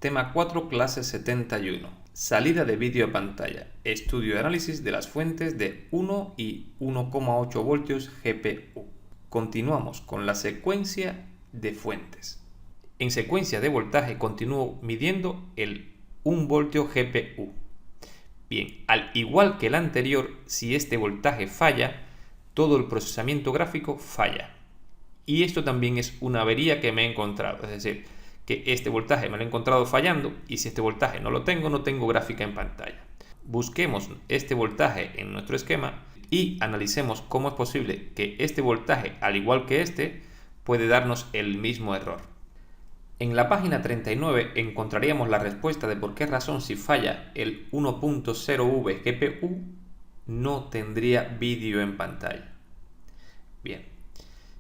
Tema 4, clase 71. Salida de vídeo a pantalla. Estudio y análisis de las fuentes de 1 y 1,8 voltios GPU. Continuamos con la secuencia de fuentes. En secuencia de voltaje continúo midiendo el 1 voltio GPU. Bien, al igual que el anterior, si este voltaje falla, todo el procesamiento gráfico falla. Y esto también es una avería que me he encontrado, es decir, que este voltaje me lo he encontrado fallando y si este voltaje no lo tengo, no tengo gráfica en pantalla. Busquemos este voltaje en nuestro esquema y analicemos cómo es posible que este voltaje, al igual que este, puede darnos el mismo error. En la página 39 encontraríamos la respuesta de por qué razón si falla el 1.0V GPU no tendría vídeo en pantalla. Bien,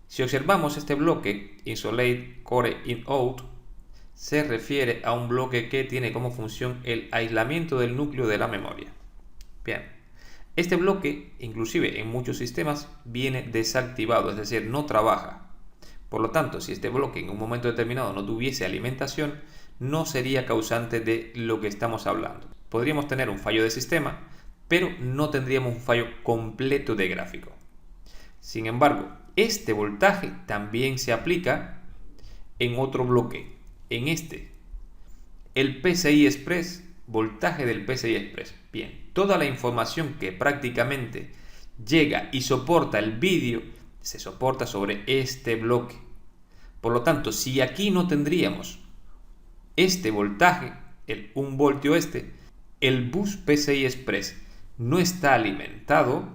si observamos este bloque Isolate Core In Out, se refiere a un bloque que tiene como función el aislamiento del núcleo de la memoria. Bien, este bloque, inclusive en muchos sistemas, viene desactivado, es decir, no trabaja. Por lo tanto, si este bloque en un momento determinado no tuviese alimentación, no sería causante de lo que estamos hablando. Podríamos tener un fallo de sistema, pero no tendríamos un fallo completo de gráfico. Sin embargo, este voltaje también se aplica en otro bloque. En este, el PCI Express, voltaje del PCI Express. Bien, toda la información que prácticamente llega y soporta el vídeo se soporta sobre este bloque. Por lo tanto, si aquí no tendríamos este voltaje, el 1 voltio el bus PCI Express no está alimentado,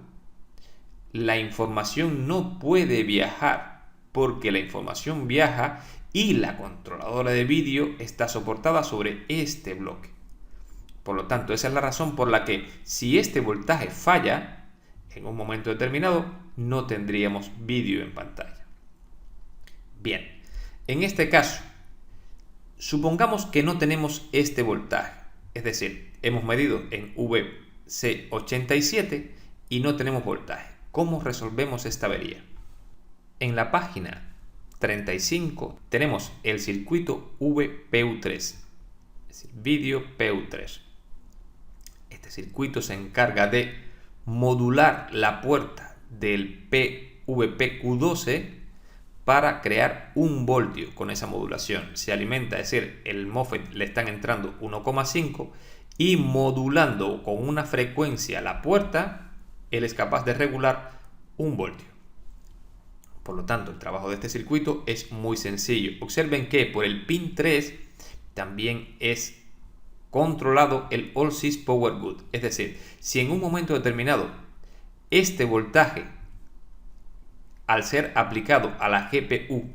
la información no puede viajar, porque la información viaja y la controladora de vídeo está soportada sobre este bloque. Por lo tanto, esa es la razón por la que si este voltaje falla, en un momento determinado, no tendríamos vídeo en pantalla. Bien, en este caso, supongamos que no tenemos este voltaje, es decir, hemos medido en VC87 y no tenemos voltaje. ¿Cómo resolvemos esta avería? En la página 35 tenemos el circuito VPU3, es decir, vídeo PU3. Este circuito se encarga de modular la puerta del PVPQ12 para crear 1 voltio. Con esa modulación se alimenta, es decir, el MOSFET le están entrando 1,5 y modulando con una frecuencia la puerta, él es capaz de regular 1 voltio. Por lo tanto, el trabajo de este circuito es muy sencillo. Observen que por el pin 3 también es controlado el All Sys Power Good. Es decir, si en un momento determinado este voltaje, al ser aplicado a la GPU,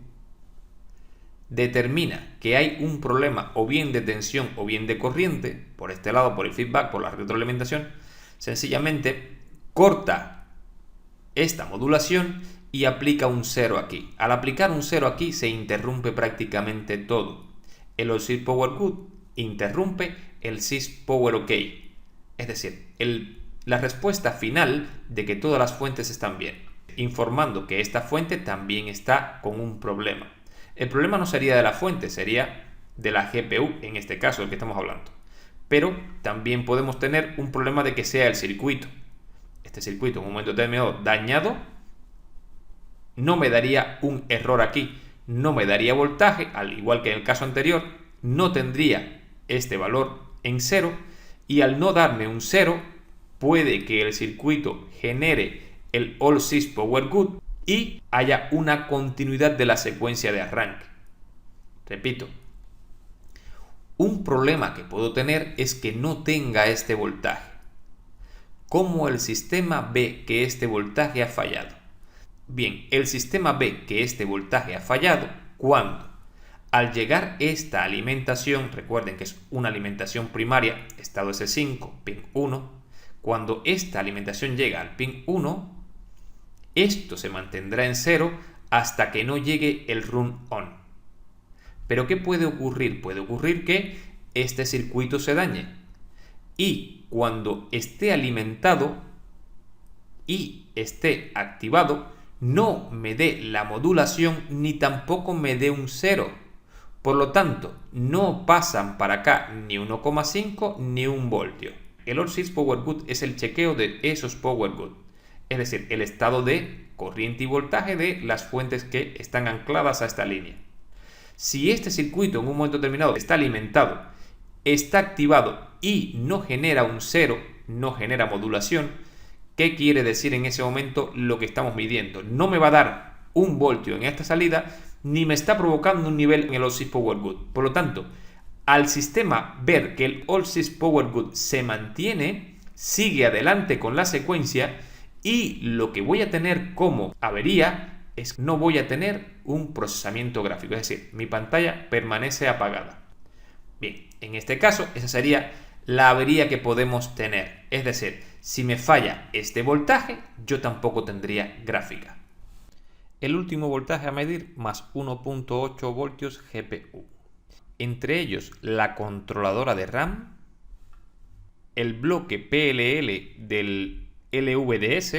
determina que hay un problema o bien de tensión o bien de corriente, por este lado, por el feedback, por la retroalimentación, sencillamente corta esta modulación y aplica un 0 aquí. Al aplicar un 0 aquí se interrumpe prácticamente todo. El All Sys Power Good interrumpe el Sys Power OK. Es decir, la respuesta final de que todas las fuentes están bien, informando que esta fuente también está con un problema. El problema no sería de la fuente, sería de la GPU, en este caso, el que estamos hablando. Pero también podemos tener un problema de que sea el circuito. Este circuito en un momento determinado dañado, no me daría un error aquí, no me daría voltaje, al igual que en el caso anterior, no tendría este valor en 0 y al no darme un 0, puede que el circuito genere el All Sys Power Good y haya una continuidad de la secuencia de arranque. Repito, un problema que puedo tener es que no tenga este voltaje. ¿Cómo el sistema ve que este voltaje ha fallado? Bien, el sistema ve que este voltaje ha fallado cuando, al llegar esta alimentación, recuerden que es una alimentación primaria, estado S5, pin 1, cuando esta alimentación llega al pin 1, esto se mantendrá en 0 hasta que no llegue el run on. Pero ¿qué puede ocurrir? Puede ocurrir que este circuito se dañe y cuando esté alimentado y esté activado, no me dé la modulación ni tampoco me dé un 0. Por lo tanto, no pasan para acá ni 1,5 ni 1 voltio. El All-Sys Power Good es el chequeo de esos Power Good, es decir, el estado de corriente y voltaje de las fuentes que están ancladas a esta línea. Si este circuito en un momento determinado está alimentado, está activado y no genera un cero, no genera modulación, ¿qué quiere decir en ese momento lo que estamos midiendo? No me va a dar 1 voltio en esta salida, ni me está provocando un nivel en el All-Sys Power Good. Por lo tanto, al sistema ver que el All-Sys Power Good se mantiene, sigue adelante con la secuencia y lo que voy a tener como avería es que no voy a tener un procesamiento gráfico, es decir, mi pantalla permanece apagada. Bien, en este caso esa sería la avería que podemos tener, es decir, si me falla este voltaje, yo tampoco tendría gráfica. El último voltaje a medir más 1.8 voltios GPU. Entre ellos la controladora de RAM, el bloque PLL del LVDS,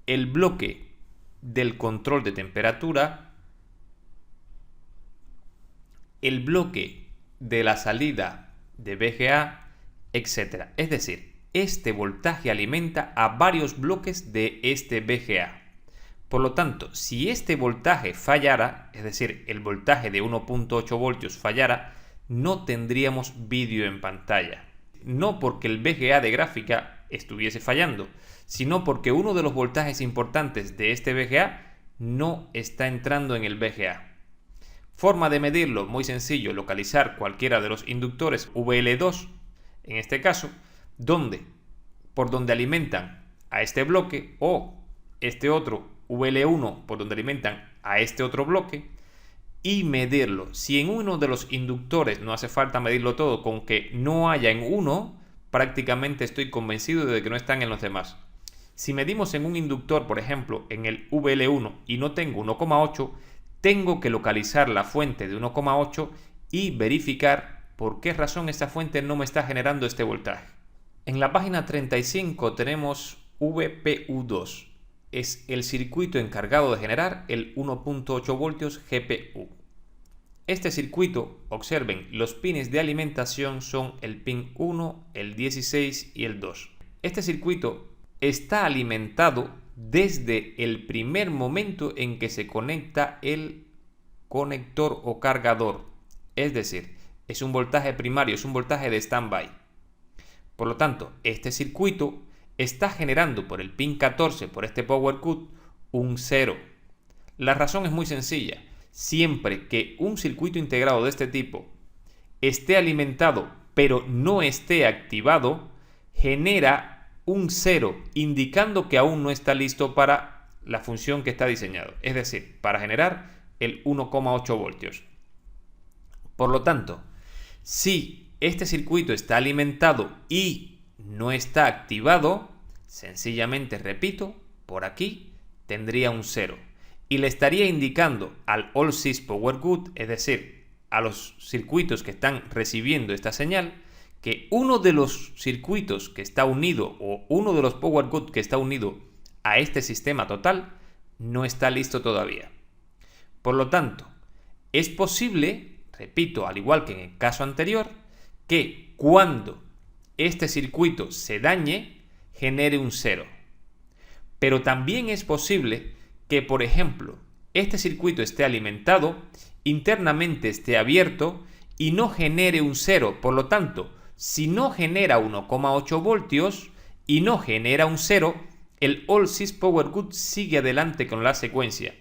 el bloque del control de temperatura, el bloque de la salida de VGA, etc. Es decir, este voltaje alimenta a varios bloques de este VGA. Por lo tanto, si este voltaje fallara, es decir, el voltaje de 1.8 voltios fallara, no tendríamos vídeo en pantalla. No porque el VGA de gráfica estuviese fallando, sino porque uno de los voltajes importantes de este VGA no está entrando en el VGA. Forma de medirlo, muy sencillo, localizar cualquiera de los inductores VL2, en este caso, por donde alimentan a este bloque, o este otro VL1 por donde alimentan a este otro bloque, y medirlo. Si en uno de los inductores no hace falta medirlo todo, con que no haya en uno, prácticamente estoy convencido de que no están en los demás. Si medimos en un inductor, por ejemplo, en el VL1 y no tengo 1,8, tengo que localizar la fuente de 1,8 y verificar por qué razón esta fuente no me está generando este voltaje. En la página 35 tenemos VPU2. Es el circuito encargado de generar el 1.8 voltios GPU. Este circuito, observen, los pines de alimentación son el pin 1, el 16 y el 2. Este circuito está alimentado desde el primer momento en que se conecta el conector o cargador. Es decir, es un voltaje primario, es un voltaje de standby. Por lo tanto, este circuito está generando por el pin 14, por este Power Cut, un 0. La razón es muy sencilla. Siempre que un circuito integrado de este tipo esté alimentado pero no esté activado, genera un 0, indicando que aún no está listo para la función que está diseñado, es decir, para generar el 1,8 voltios. Por lo tanto, si este circuito está alimentado y no está activado, sencillamente, repito, por aquí tendría un 0 y le estaría indicando al All-Sys Power Good, es decir, a los circuitos que están recibiendo esta señal, que uno de los circuitos que está unido o uno de los Power Good que está unido a este sistema total no está listo todavía. Por lo tanto, es posible, repito, al igual que en el caso anterior, que cuando este circuito se dañe, genere un 0. Pero también es posible que, por ejemplo, este circuito esté alimentado, internamente esté abierto y no genere un 0. Por lo tanto, si no genera 1,8 voltios y no genera un 0, el All-Sys Power Good sigue adelante con la secuencia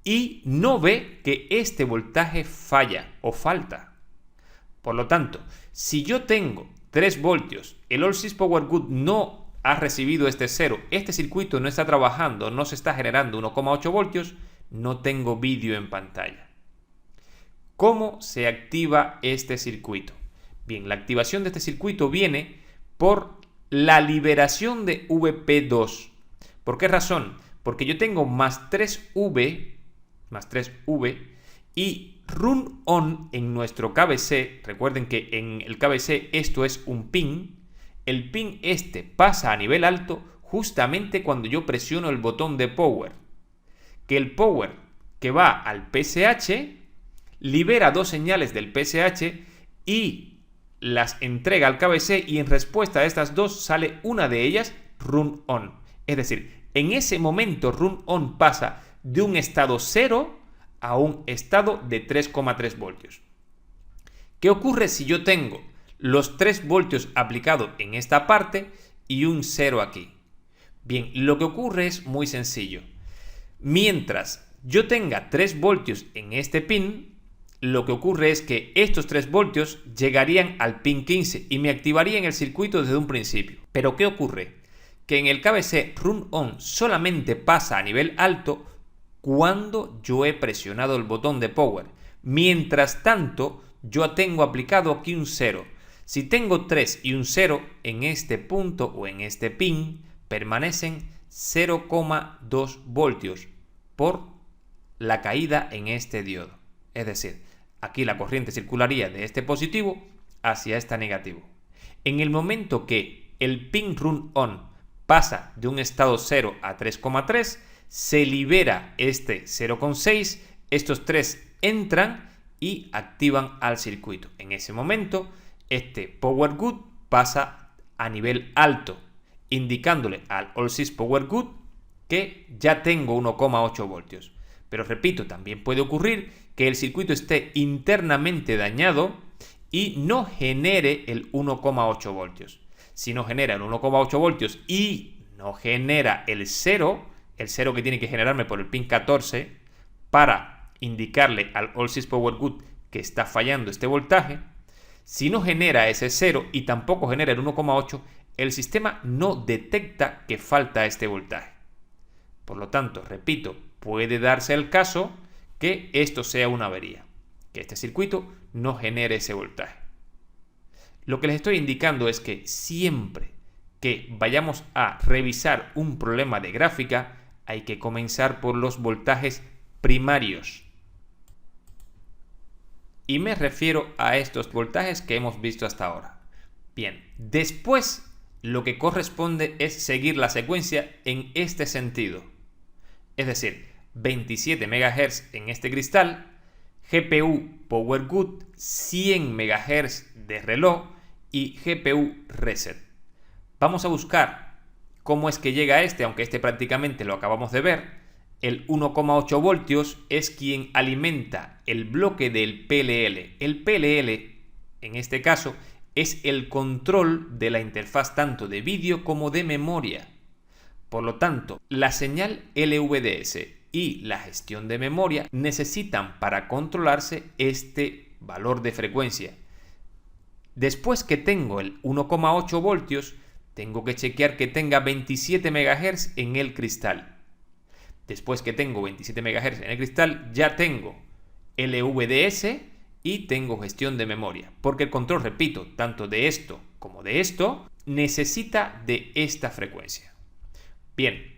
y no ve que este voltaje falla o falta. Por lo tanto, si yo tengo 3 voltios, el All-Sys Power Good no ha recibido este 0, este circuito no está trabajando, no se está generando 1,8 voltios, no tengo vídeo en pantalla. ¿Cómo se activa este circuito? Bien, la activación de este circuito viene por la liberación de VP2. ¿Por qué razón? Porque yo tengo más 3V y run on en nuestro KBC. Recuerden que en el KBC esto es un pin. El pin este pasa a nivel alto justamente cuando yo presiono el botón de power. Que el power que va al PSH, libera dos señales del PSH y las entrega al KBC, y en respuesta a estas dos sale una de ellas run on. Es decir, en ese momento run on pasa de un estado 0 a un estado de 3,3 voltios. ¿Qué ocurre si yo tengo los 3 voltios aplicados en esta parte y un 0 aquí? Bien, lo que ocurre es muy sencillo. Mientras yo tenga 3 voltios en este pin, lo que ocurre es que estos 3 voltios llegarían al pin 15 y me activarían el circuito desde un principio. Pero ¿qué ocurre? Que en el KBC run on solamente pasa a nivel alto cuando yo he presionado el botón de power. Mientras tanto, yo tengo aplicado aquí un 0. Si tengo 3 y un 0, en este punto o en este pin permanecen 0,2 voltios por la caída en este diodo. Es decir, aquí la corriente circularía de este positivo hacia este negativo. En el momento que el pin run on pasa de un estado 0 a 3,3, se libera este 0,6, estos 3 entran y activan al circuito. En ese momento, este power good pasa a nivel alto, indicándole al all-sys power good que ya tengo 1,8 voltios. Pero repito, también puede ocurrir que el circuito esté internamente dañado y no genere el 1,8 voltios. Si no genera el 1,8 voltios y no genera el 0 que tiene que generarme por el pin 14 para indicarle al all-sys power good que está fallando este voltaje, si no genera ese 0 y tampoco genera el 1,8, el sistema no detecta que falta este voltaje. Por lo tanto, repito, puede darse el caso que esto sea una avería, que este circuito no genere ese voltaje. Lo que les estoy indicando es que siempre que vayamos a revisar un problema de gráfica, hay que comenzar por los voltajes primarios. Y me refiero a estos voltajes que hemos visto hasta ahora. Bien, después lo que corresponde es seguir la secuencia en este sentido. Es decir, 27 MHz en este cristal, GPU Power Good, 100 MHz de reloj y GPU Reset. Vamos a buscar cómo es que llega a este, aunque este prácticamente lo acabamos de ver. El 1,8 voltios es quien alimenta el bloque del PLL. El PLL, en este caso, es el control de la interfaz tanto de vídeo como de memoria. Por lo tanto, la señal LVDS y la gestión de memoria necesitan para controlarse este valor de frecuencia. Después que tengo el 1,8 voltios, tengo que chequear que tenga 27 MHz en el cristal. Después que tengo 27 MHz en el cristal, ya tengo LVDS y tengo gestión de memoria. Porque el control, repito, tanto de esto como de esto, necesita de esta frecuencia. Bien,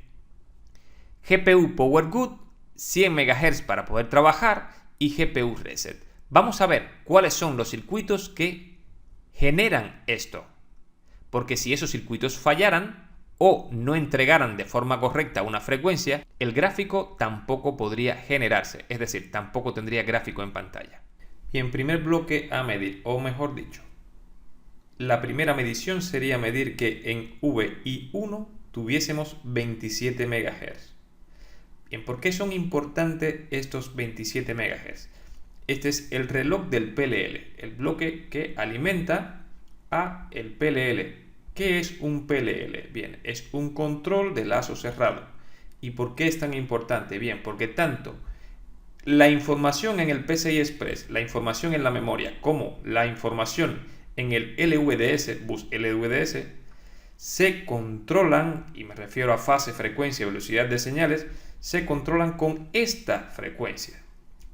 GPU Power Good, 100 MHz para poder trabajar y GPU Reset. Vamos a ver cuáles son los circuitos que generan esto. Porque si esos circuitos fallaran o no entregaran de forma correcta una frecuencia, el gráfico tampoco podría generarse, es decir, tampoco tendría gráfico en pantalla. Bien, primer bloque a medir, o mejor dicho, la primera medición sería medir que en VI1 tuviésemos 27 MHz. Bien, ¿por qué son importantes estos 27 MHz? Este es el reloj del PLL, el bloque que alimenta a el PLL. ¿Qué es un PLL? Bien, es un control de lazo cerrado. ¿Y por qué es tan importante? Bien, porque tanto la información en el PCI Express, la información en la memoria, como la información en el LVDS, bus LVDS, se controlan, y me refiero a fase, frecuencia y velocidad de señales, se controlan con esta frecuencia.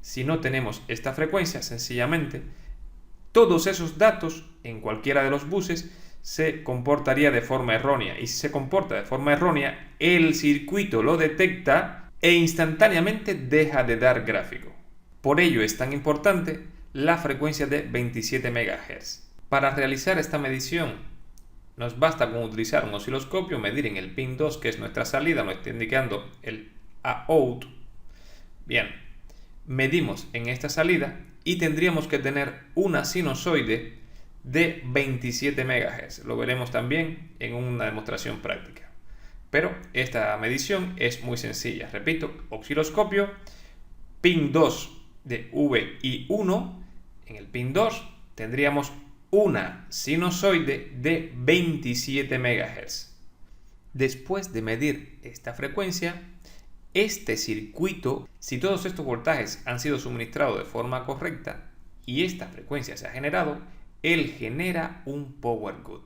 Si no tenemos esta frecuencia, sencillamente, todos esos datos en cualquiera de los buses se comportaría de forma errónea. Y si se comporta de forma errónea, el circuito lo detecta e instantáneamente deja de dar gráfico. Por ello es tan importante la frecuencia de 27 MHz. Para realizar esta medición, nos basta con utilizar un osciloscopio, medir en el pin 2, que es nuestra salida, nos está indicando el out. Bien, medimos en esta salida y tendríamos que tener una sinusoide de 27 MHz. Lo veremos también en una demostración práctica. Pero esta medición es muy sencilla. Repito, osciloscopio, pin 2 de VI1. En el pin 2 tendríamos una sinusoide de 27 MHz. Después de medir esta frecuencia, este circuito, si todos estos voltajes han sido suministrados de forma correcta y esta frecuencia se ha generado, él genera un power good.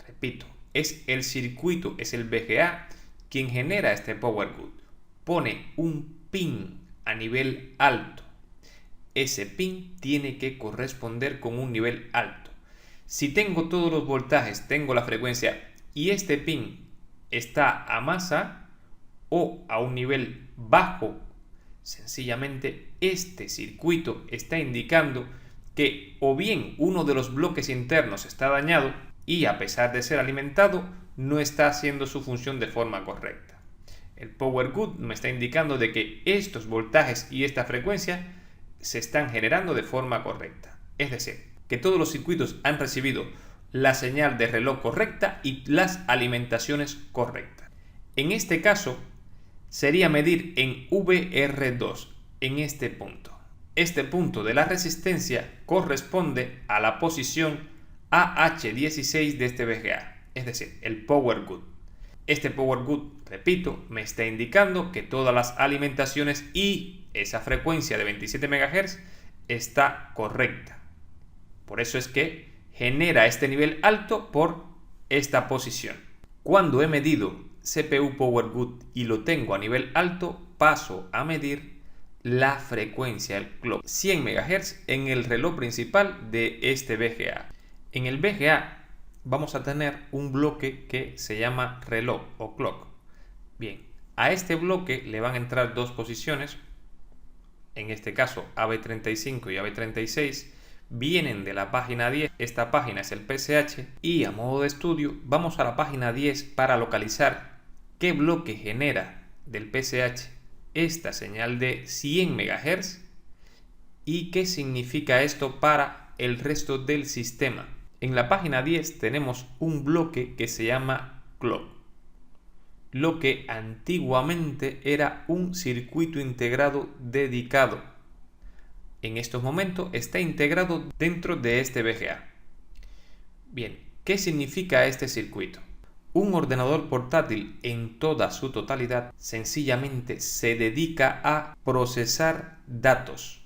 Repito, es el circuito, es el VGA quien genera este power good. Pone un pin a nivel alto. Ese pin tiene que corresponder con un nivel alto. Si tengo todos los voltajes, tengo la frecuencia y este pin está a masa o a un nivel bajo, sencillamente este circuito está indicando que o bien uno de los bloques internos está dañado y a pesar de ser alimentado no está haciendo su función de forma correcta. El power good me está indicando de que estos voltajes y esta frecuencia se están generando de forma correcta. Es decir, que todos los circuitos han recibido la señal de reloj correcta y las alimentaciones correctas. En este caso, sería medir en VR2, en este punto. Este punto de la resistencia corresponde a la posición AH16 de este VGA, es decir, el power good. Este power good, repito, me está indicando que todas las alimentaciones y esa frecuencia de 27 MHz está correcta. Por eso es que genera este nivel alto por esta posición. Cuando he medido CPU power good y lo tengo a nivel alto, paso a medir la frecuencia, el clock, 100 MHz en el reloj principal de este VGA. En el VGA vamos a tener un bloque que se llama reloj o clock. Bien, a este bloque le van a entrar dos posiciones, en este caso AB35 y AB36, vienen de la página 10, esta página es el PSH y a modo de estudio vamos a la página 10 para localizar qué bloque genera del PSH esta señal de 100 MHz y qué significa esto para el resto del sistema. En la página 10 tenemos un bloque que se llama clock, lo que antiguamente era un circuito integrado dedicado. En estos momentos está integrado dentro de este VGA. Bien, ¿qué significa este circuito? Un ordenador portátil en toda su totalidad sencillamente se dedica a procesar datos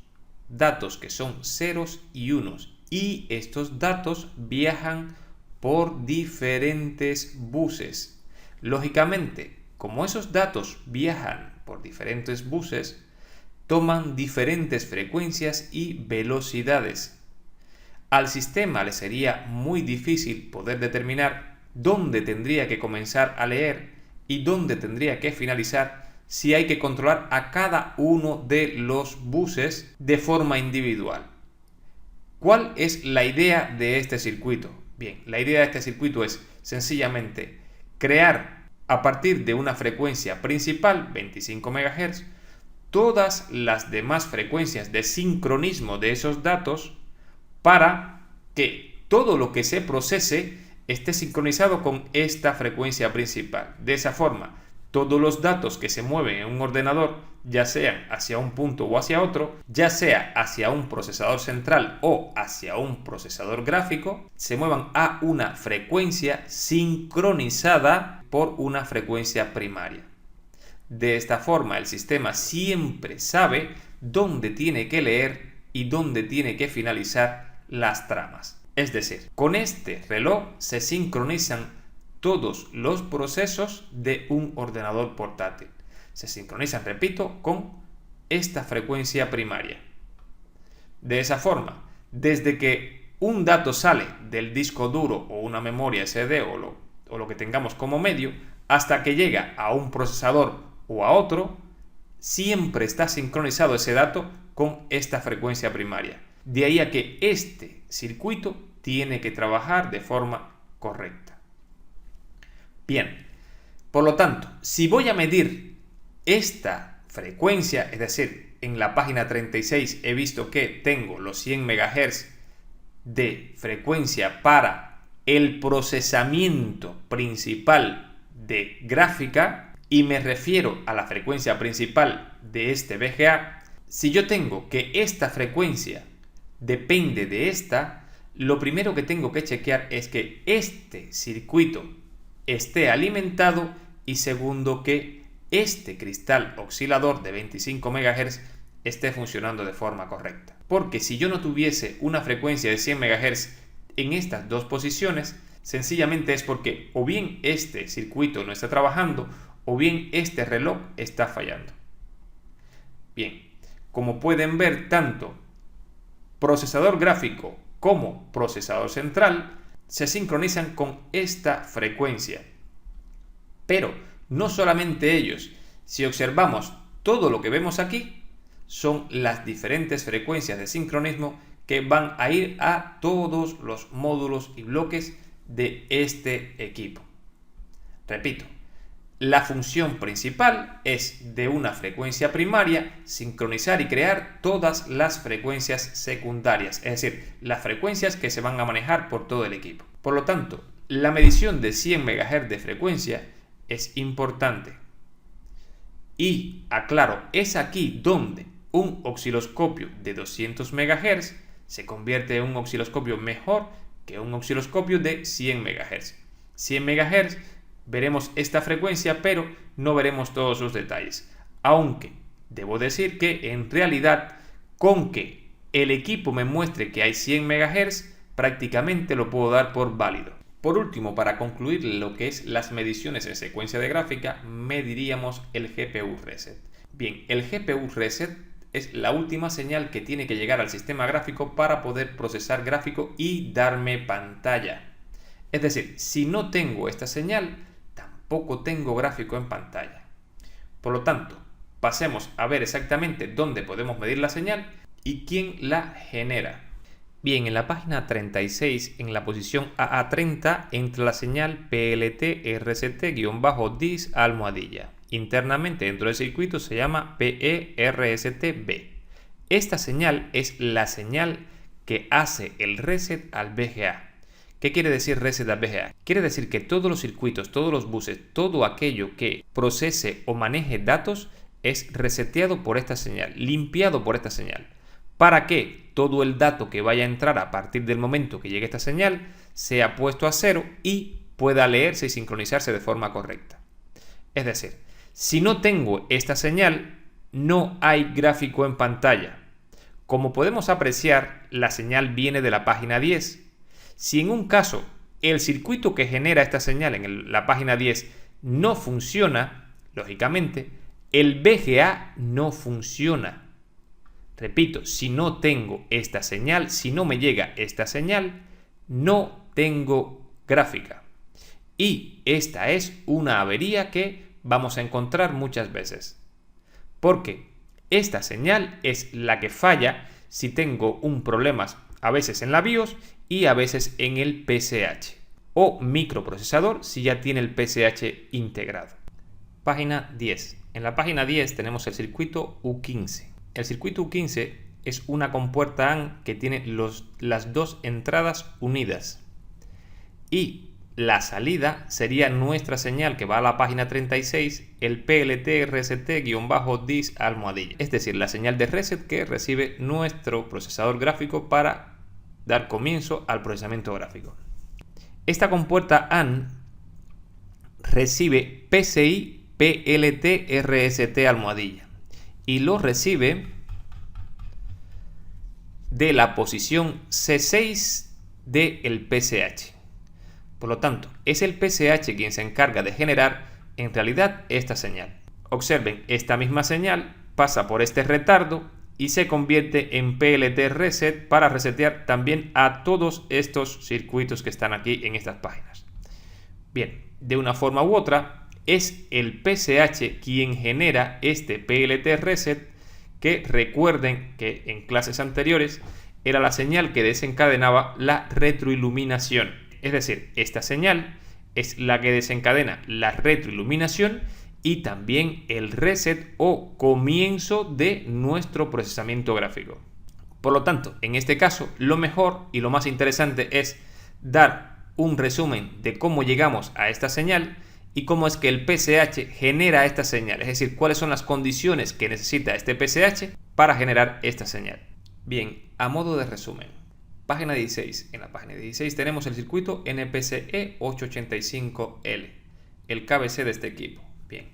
que son ceros y unos, y estos datos viajan por diferentes buses. Lógicamente, como esos datos viajan por diferentes buses, toman diferentes frecuencias y velocidades. Al sistema le sería muy difícil poder determinar dónde tendría que comenzar a leer y dónde tendría que finalizar si hay que controlar a cada uno de los buses de forma individual. ¿Cuál es la idea de este circuito? Bien, la idea de este circuito es sencillamente crear a partir de una frecuencia principal, 25 MHz, todas las demás frecuencias de sincronismo de esos datos para que todo lo que se procese esté sincronizado con esta frecuencia principal. De esa forma, todos los datos que se mueven en un ordenador, ya sean hacia un punto o hacia otro, ya sea hacia un procesador central o hacia un procesador gráfico, se muevan a una frecuencia sincronizada por una frecuencia primaria. De esta forma, el sistema siempre sabe dónde tiene que leer y dónde tiene que finalizar las tramas. Es decir, con este reloj se sincronizan todos los procesos de un ordenador portátil. Se sincronizan, repito, con esta frecuencia primaria. De esa forma, desde que un dato sale del disco duro o una memoria SD o lo que tengamos como medio, hasta que llega a un procesador o a otro, siempre está sincronizado ese dato con esta frecuencia primaria. De ahí a que este circuito tiene que trabajar de forma correcta. Bien, por lo tanto, si voy a medir esta frecuencia, es decir, en la página 36 he visto que tengo los 100 MHz de frecuencia para el procesamiento principal de gráfica y me refiero a la frecuencia principal de este VGA. Si yo tengo que esta frecuencia depende de esta, lo primero que tengo que chequear es que este circuito esté alimentado y segundo que este cristal oscilador de 25 MHz esté funcionando de forma correcta. Porque si yo no tuviese una frecuencia de 100 MHz en estas dos posiciones, sencillamente es porque o bien este circuito no está trabajando o bien este reloj está fallando. Bien, como pueden ver, tanto procesador gráfico como procesador central se sincronizan con esta frecuencia. Pero no solamente ellos, si observamos todo lo que vemos aquí, son las diferentes frecuencias de sincronismo que van a ir a todos los módulos y bloques de este equipo. Repito, la función principal es de una frecuencia primaria sincronizar y crear todas las frecuencias secundarias, es decir, las frecuencias que se van a manejar por todo el equipo. Por lo tanto, la medición de 100 MHz de frecuencia es importante. Y, aclaro, es aquí donde un osciloscopio de 200 MHz se convierte en un osciloscopio mejor que un osciloscopio de 100 MHz. 100 MHz veremos esta frecuencia, pero no veremos todos sus detalles. Aunque debo decir que en realidad con que el equipo me muestre que hay 100 MHz, prácticamente lo puedo dar por válido. Por último, para concluir lo que es las mediciones en secuencia de gráfica, mediríamos el GPU reset. Bien, el GPU reset es la última señal que tiene que llegar al sistema gráfico para poder procesar gráfico y darme pantalla. Es decir, si no tengo esta señal, tampoco tengo gráfico en pantalla. Por lo tanto, pasemos a ver exactamente dónde podemos medir la señal y quién la genera. Bien, en la página 36, en la posición AA30, entra la señal PLT-RST-DIS almohadilla. Internamente dentro del circuito se llama PE-RST-B. Esta señal es la señal que hace el reset al VGA. ¿Qué quiere decir reset al VGA? Quiere decir que todos los circuitos, todos los buses, todo aquello que procese o maneje datos es reseteado por esta señal, limpiado por esta señal, para que todo el dato que vaya a entrar a partir del momento que llegue esta señal sea puesto a cero y pueda leerse y sincronizarse de forma correcta. Es decir, si no tengo esta señal, no hay gráfico en pantalla. Como podemos apreciar, la señal viene de la página 10. Si en un caso el circuito que genera esta señal en la página 10 no funciona, lógicamente, el VGA no funciona. Repito, si no tengo esta señal, si no me llega esta señal, no tengo gráfica. Y esta es una avería que vamos a encontrar muchas veces. Porque esta señal es la que falla si tengo un problema a veces en la BIOS y a veces en el PCH. O microprocesador si ya tiene el PCH integrado. Página 10. En la página 10 tenemos el circuito U15. El circuito U15 es una compuerta AND que tiene las dos entradas unidas. Y la salida sería nuestra señal que va a la página 36, el PLT-RST-DIS almohadilla. Es decir, la señal de reset que recibe nuestro procesador gráfico para dar comienzo al procesamiento gráfico. Esta compuerta AND recibe PCI PLT-RST almohadilla. Y lo recibe de la posición C6 del PCH. Por lo tanto, es el PCH quien se encarga de generar en realidad esta señal. Observen, esta misma señal pasa por este retardo y se convierte en PLT reset para resetear también a todos estos circuitos que están aquí en estas páginas. Bien, de una forma u otra, es el PCH quien genera este PLT reset que recuerden que en clases anteriores era la señal que desencadenaba la retroiluminación. Es decir, esta señal es la que desencadena la retroiluminación y también el reset o comienzo de nuestro procesamiento gráfico. Por lo tanto, en este caso, lo mejor y lo más interesante es dar un resumen de cómo llegamos a esta señal y cómo es que el PSH genera esta señal, es decir, cuáles son las condiciones que necesita este PSH para generar esta señal. Bien, a modo de resumen, página 16. En la página 16 tenemos el circuito NPCE 885L, el KBC de este equipo. Bien,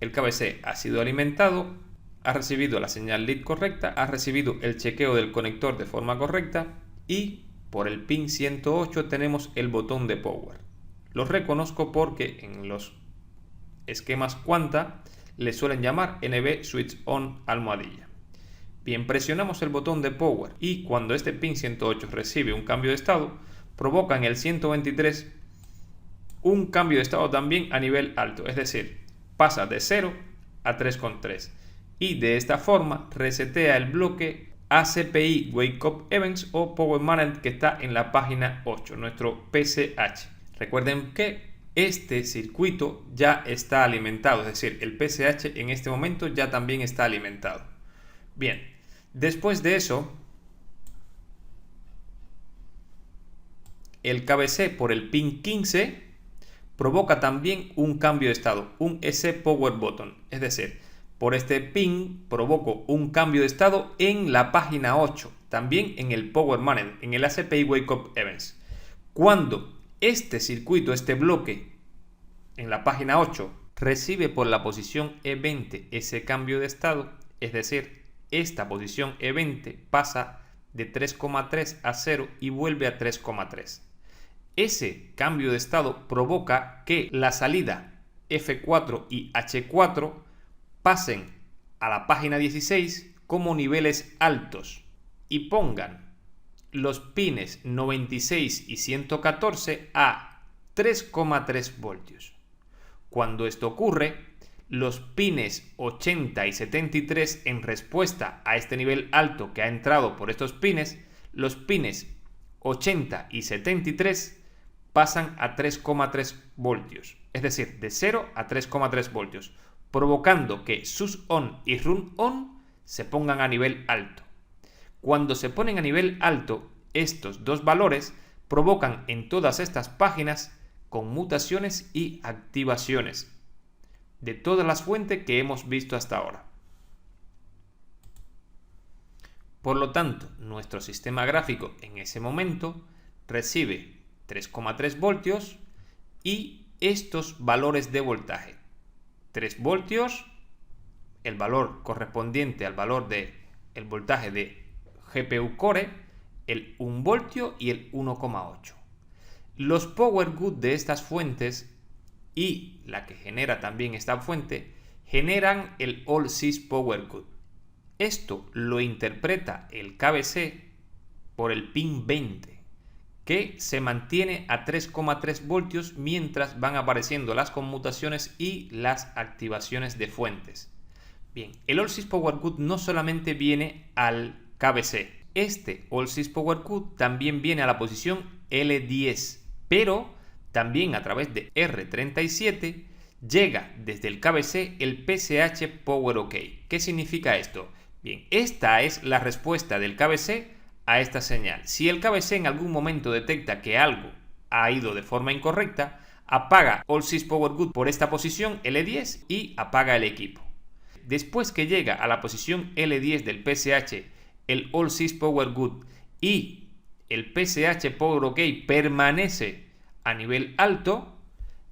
el KBC ha sido alimentado, ha recibido la señal lead correcta, ha recibido el chequeo del conector de forma correcta y por el pin 108 tenemos el botón de power. Lo reconozco porque en los esquemas Quanta le suelen llamar NB Switch On almohadilla. Bien, presionamos el botón de power y cuando este pin 108 recibe un cambio de estado, provoca en el 123 un cambio de estado también a nivel alto, es decir, pasa de 0 a 3,3 y de esta forma resetea el bloque ACPI Wake Up Events o Power Management que está en la página 8, nuestro PSH. Recuerden que este circuito ya está alimentado, es decir, el PSH en este momento ya también está alimentado. Bien, después de eso, el KBC por el pin 15 provoca también un cambio de estado, un S Power Button, es decir, por este pin provoco un cambio de estado en la página 8, también en el Power Management, en el ACPI Wake Up Events. Cuando este circuito, este bloque en la página 8 recibe por la posición E20 ese cambio de estado, es decir, esta posición E20 pasa de 3,3 a 0 y vuelve a 3,3. Ese cambio de estado provoca que la salida F4 y H4 pasen a la página 16 como niveles altos y pongan los pines 96 y 114 a 3,3 voltios. Cuando esto ocurre, los pines 80 y 73 en respuesta a este nivel alto que ha entrado por estos pines, los pines 80 y 73 pasan a 3,3 voltios, es decir, de 0 a 3,3 voltios, provocando que sus on y run on se pongan a nivel alto. Cuando se ponen a nivel alto, estos dos valores provocan en todas estas páginas conmutaciones y activaciones de todas las fuentes que hemos visto hasta ahora. Por lo tanto, nuestro sistema gráfico en ese momento recibe 3,3 voltios y estos valores de voltaje. 3 voltios, el valor correspondiente al valor del voltaje de GPU Core, el 1 voltio y el 1,8. Los Power Good de estas fuentes y la que genera también esta fuente generan el All Sys Power Good. Esto lo interpreta el KBC por el pin 20, que se mantiene a 3,3 voltios mientras van apareciendo las conmutaciones y las activaciones de fuentes. Bien, el All Sys Power Good no solamente viene al KBC, este All Sys Power Good también viene a la posición L10, pero también a través de R37 llega desde el KBC el PSH Power OK. ¿Qué significa esto? Bien, esta es la respuesta del KBC a esta señal. Si el KBC en algún momento detecta que algo ha ido de forma incorrecta, apaga All Sys Power Good por esta posición L10 y apaga el equipo. Después que llega a la posición L10 del PSH el All Sys Power Good y el PSH Power OK permanece a nivel alto,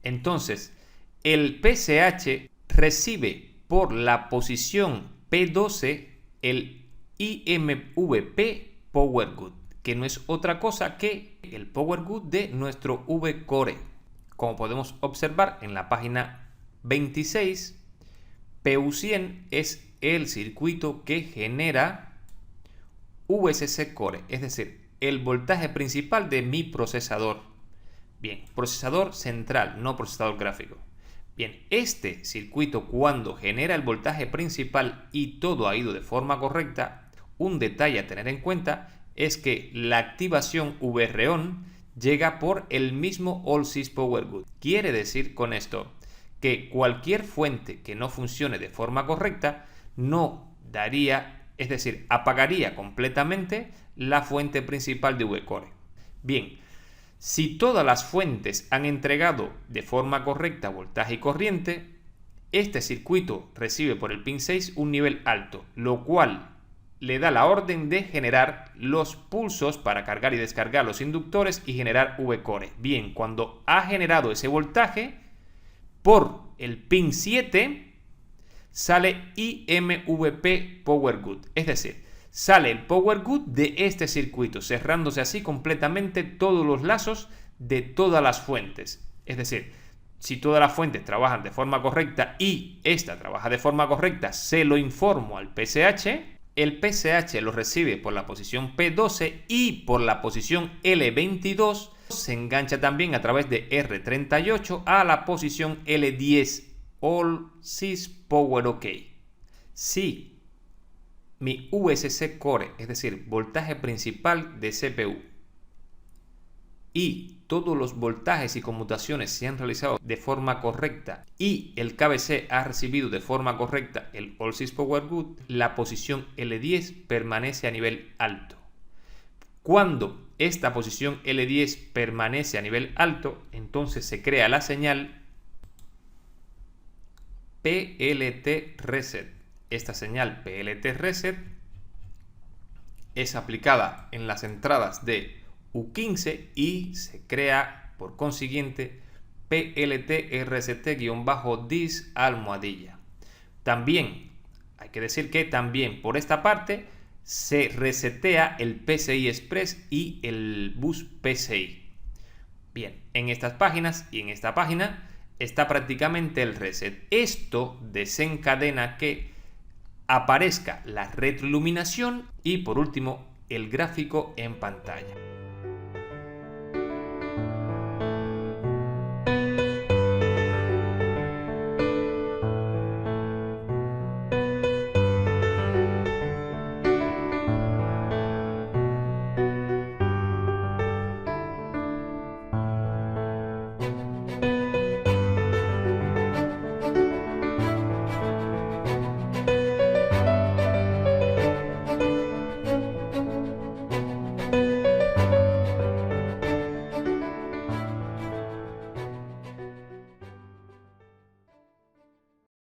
entonces el PSH recibe por la posición P12 el IMVP Power Good, que no es otra cosa que el Power Good de nuestro V-Core. Como podemos observar en la página 26, PU100 es el circuito que genera VSC Core, es decir, el voltaje principal de mi procesador. Bien, procesador central, no procesador gráfico. Bien, este circuito cuando genera el voltaje principal y todo ha ido de forma correcta, un detalle a tener en cuenta es que la activación VRON llega por el mismo All Sys Power Good. Quiere decir con esto que cualquier fuente que no funcione de forma correcta no daría, es decir, apagaría completamente la fuente principal de VCore. Bien, si todas las fuentes han entregado de forma correcta voltaje y corriente, este circuito recibe por el pin 6 un nivel alto, lo cual le da la orden de generar los pulsos para cargar y descargar los inductores y generar VCore. Bien, cuando ha generado ese voltaje, por el pin 7 sale IMVP Power Good, es decir, sale el Power Good de este circuito, cerrándose así completamente todos los lazos de todas las fuentes. Es decir, si todas las fuentes trabajan de forma correcta y esta trabaja de forma correcta, se lo informo al PSH. El PSH lo recibe por la posición P12 y por la posición L22 se engancha también a través de R38 a la posición L10 All Sys Power OK. Si mi VSC Core, es decir, voltaje principal de CPU, y todos los voltajes y conmutaciones se han realizado de forma correcta y el KBC ha recibido de forma correcta el All Sys Power Good, la posición L10 permanece a nivel alto. Cuando esta posición L10 permanece a nivel alto, entonces se crea la señal PLT Reset. Esta señal PLT Reset es aplicada en las entradas de U15 y se crea por consiguiente PLT RCT-dis almohadilla. También hay que decir que también por esta parte se resetea el PCI Express y el bus PCI. Bien, en estas páginas y en esta página está prácticamente el reset. Esto desencadena que aparezca la retroiluminación y por último el gráfico en pantalla.